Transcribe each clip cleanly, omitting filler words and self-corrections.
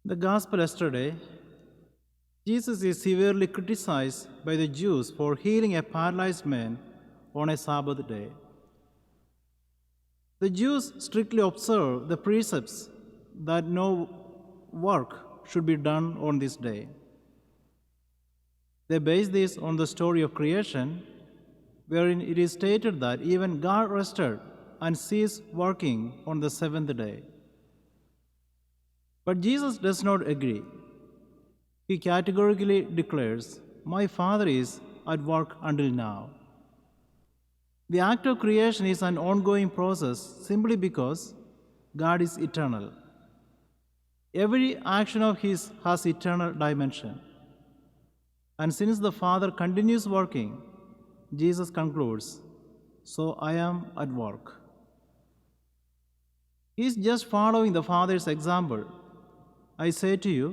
The Gospel yesterday, Jesus is severely criticized by the Jews for healing a paralyzed man on a Sabbath day. The Jews strictly observe the precepts that no work should be done on this day. They base this on the story of creation, wherein it is stated that even God rested and ceased working on the seventh day. But Jesus does not agree. He categorically declares, "My Father is at work until now." The act of creation is an ongoing process simply because God is eternal. Every action of His has eternal dimension. And since the Father continues working, Jesus concludes, "So I am at work." He is just following the Father's example. I say to you,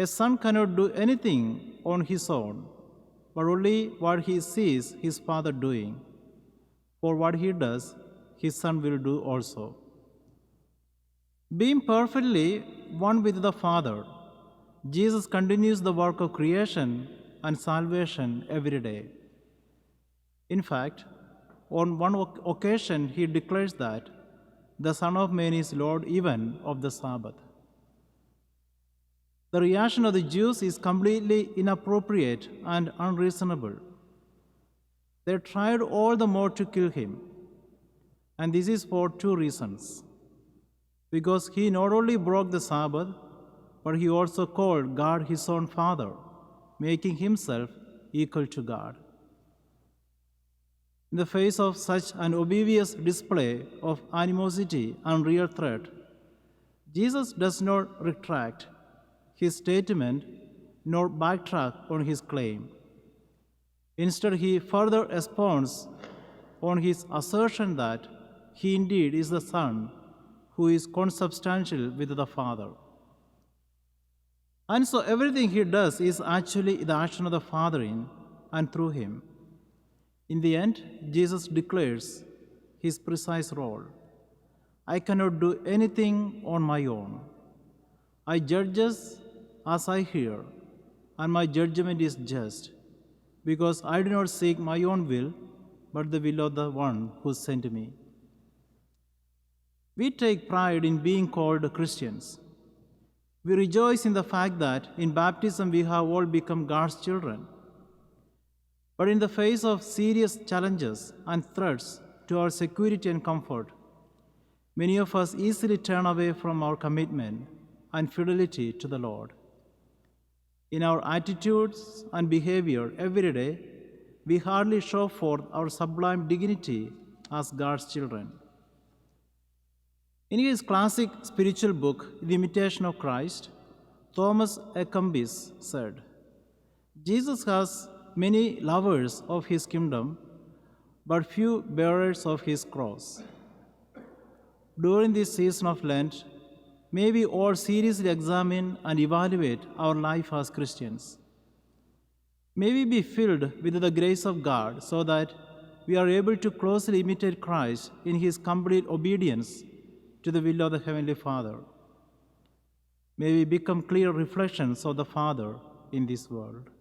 a son cannot do anything on his own, but only what he sees his father doing. For what he does, his son will do also. Being perfectly one with the Father, Jesus continues the work of creation and salvation every day. In fact, on one occasion, he declares that the Son of Man is Lord even of the Sabbath. The reaction of the Jews is completely inappropriate and unreasonable. They tried all the more to kill him, and this is for two reasons. Because he not only broke the Sabbath, but he also called God his own Father, making himself equal to God. In the face of such an obvious display of animosity and real threat, Jesus does not retract his statement nor backtrack on his claim. Instead, he further expounds on his assertion that he indeed is the Son who is consubstantial with the Father. And so everything he does is actually the action of the Father in and through him. In the end, Jesus declares his precise role. I cannot do anything on my own. I judge as I hear, and my judgment is just, because I do not seek my own will, but the will of the one who sent me. We take pride in being called Christians. We rejoice in the fact that in baptism we have all become God's children. But in the face of serious challenges and threats to our security and comfort, many of us easily turn away from our commitment and fidelity to the Lord. In our attitudes and behavior every day, we hardly show forth our sublime dignity as God's children. In his classic spiritual book, The Imitation of Christ, Thomas A. Kempis said, "Jesus has many lovers of his kingdom, but few bearers of his cross." During this season of Lent, may we all seriously examine and evaluate our life as Christians. May we be filled with the grace of God so that we are able to closely imitate Christ in his complete obedience to the will of the Heavenly Father. May we become clear reflections of the Father in this world.